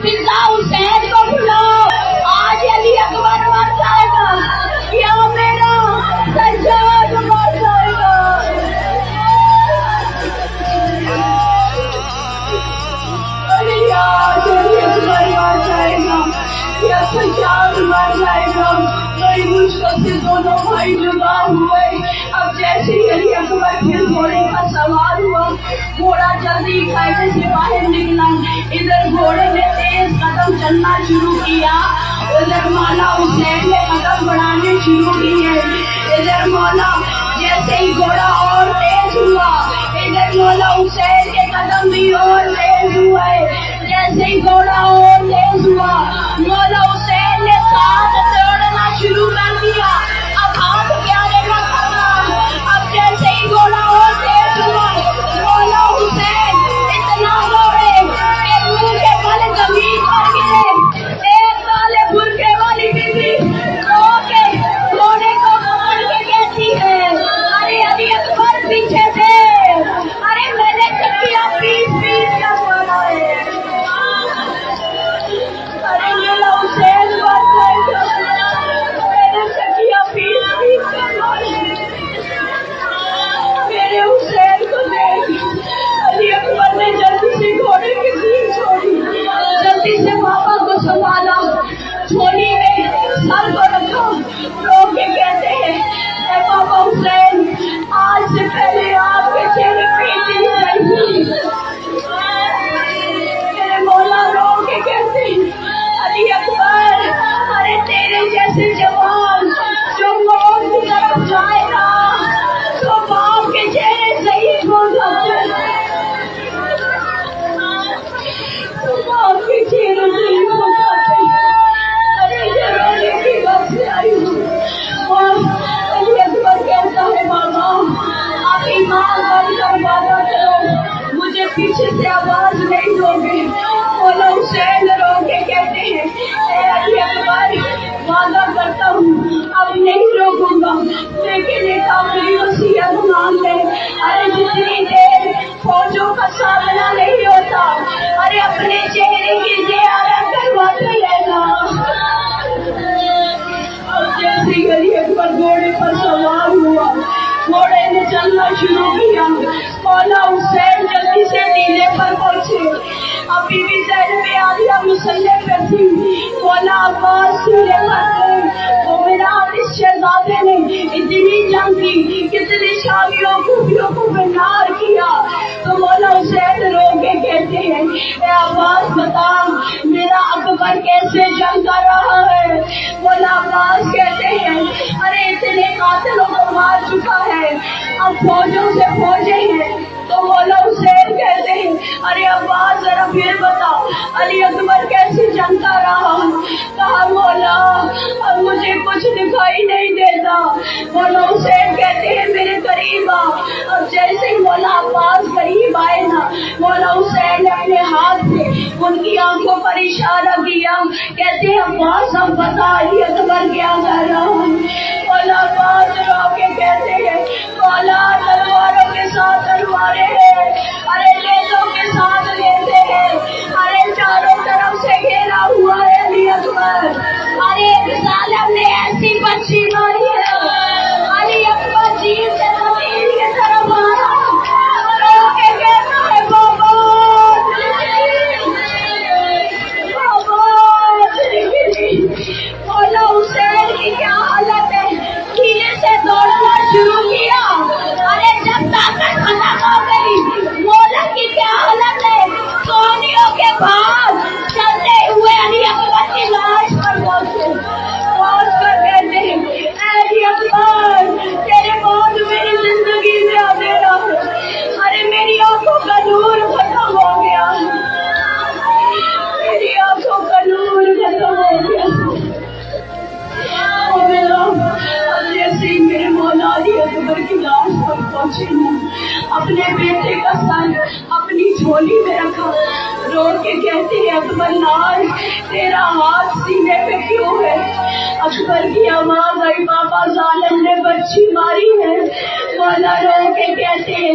فضا حسین کو بلاؤ، آج علی اکبر مر جائے گا یا میرا سجاد مر جائے گا۔ آج علی اکبر مر جائے گا یا سجاد مر جائے گا۔ بڑی مشکل سے دونوں بھائی جدا ہوئے۔ اب جیسے ہی علی اکبر پھر گھوڑے پر سوار ہوا، گھوڑا جلدی قاعدے سے باہر نکلا۔ ادھر گھوڑے نے تیز قدم چلنا شروع کیا، ادھر مولا حسین نے قدم بڑھانے شروع کیے۔ ادھر مولا جیسے ہی گھوڑا اور تیز ہوا، ادھر مولا حسین کے قدم بھی اور تیز ہوئے۔ جیسے ہی گھوڑا اور تیز ہوا، مولا حسین نے ساتھ دوڑنا شروع کر دیا۔ اب ہاتھ پیارے کا کرنا۔ اب جیسے ہی گھوڑا اور تیز ہوا، مولا حسین اتنا دوڑے کہ منہ کے بل زمین پر گرے۔ ایک کالے برقعے والی بیوی رو کے گھوڑے کو پکڑ کے کہتی ہے، ارے علی اکبر پیچھے سے، ارے میں نے چکیا پیس پیس کر مارا ہے، ارے میرا حسین مر جائے گا، میں نے چکیا پیس پیس کر مارا ہے، میرے حسین کو دیکھ۔ علی اکبر نے جلدی سے گھوڑے کی سیخ چھوڑی، جلدی سے پاپا کو سنبھالا، جھولی میں سر کو رکھا، رو کے کہتے ہیں، اے پاپا حسین، آج سے پہلے آپ کے چہرے پہ اتنی نہیں۔ میرے مولا رو کے کہتے ہیں، علی اکبر، ارے تیرے جیسے جوان جو موت کی طرف جائے گا تو باپ کے چہرے صحیح ہو جاتے ہیں، تو باپ کے چہرے صحیح ہو جاتے ہیں۔ ارے یہ رونے کی بات سے آئی ہوں۔ اور علی اکبر کہتا ہے، بابا آپ ایمان بن کر وعدہ کرو، مجھے پیچھے سے آواز نہیں دو گے۔ مولا حسین رو کے کہتے ہیں، اے علی اکبر، وعدہ کرتا ہوں اب نہیں روکوں گا، لیکن ایک آخری وصیت مان لے، ارے جتنی دیر فوجوں کا سامنا نہیں ہوتا، ارے اپنے چہرے کی زیارت کرواتے رہنا۔ اب جیسے ہی علی اکبر گھوڑے پر سوار ہوا، گھوڑے نے چلنا شروع کیا، مولا حسین جلدی سے نیلے پر پہنچے۔ اب بی بی زینب عالیہ مسلح پر تھی، مولا عباس سینے پر تھے۔ مومنان اس شہزادے نے اتنی جنگ کی، کتنے شامیوں خوبیوں کو بنار کیا، تو مولا حسین رو کے کہتے ہیں، اے عباس بتا میرا اکبر کیسے جنگ کر رہا ہے۔ مولا عباس کہتے ہیں، ارے اتنے قاتلوں کو مار چکا ہے، اب فوجوں سے فوجیں ہیں۔ تو مولا حسین کہتے ہیں، ارے عباس ذرا پھر بتا علی اکبر کیسے جنگ کر رہا۔ کہا مولا اب مجھے کچھ دکھائی نہیں دیتا۔ مولا حسین کہتے ہیں، میرے قریب آ۔ اب جیسے ہی مولا عباس قریب آئے نا، مولا حسین نے اپنے ہاتھ سے ان کی آنکھوں پر اشارہ کیا، کہتے ہیں عباس اب بتا علی اکبر کیا کر رہا ہے۔ مولا عباس رو کے کہتے ہیں، مولا تلواروں کے ساتھ تلواریں ہیں، ارے نیزوں کے ساتھ لیتے ہیں، ارے چاروں طرف سے گھیرا ہوا ہے علی اکبر، ارے ایک ظالم نے ایسی بچی ماری ہے، علی اکبر جیل سے زمین کی طرف آ رہا، رو کے کہتا ہے، بابا مولا حسین کی کیا حالت ہے، کیلے سے دوڑنا شروع کیا، ارے جب طاقت ختم ہو گئی، مولا کی کیا حالت ہے، سونیوں کے بعد چلتے ہوئے علی اکبر کی لاش پر پہنچے، پہنچ کر کہتے ہیں، اے علی اکبر تیرے موت میری زندگی میں اندھیرا ہے، ارے میری آنکھوں کا نور ختم ہو گیا، میری آنکھوں کا نور ختم ہو گیا۔ جیسے ہی میرے مولا علی اکبر کی لاش پر پہنچے، اپنے بیٹے کا سر اپنی جھولی میں رکھا، رو کے کہتے ہیں، اکبر لال تیرا ہاتھ سینے پہ کیوں ہے؟ اکبر کی آواز آئی، بابا ظالم نے بچی ماری ہے۔ مولا رو کے کہتے ہیں،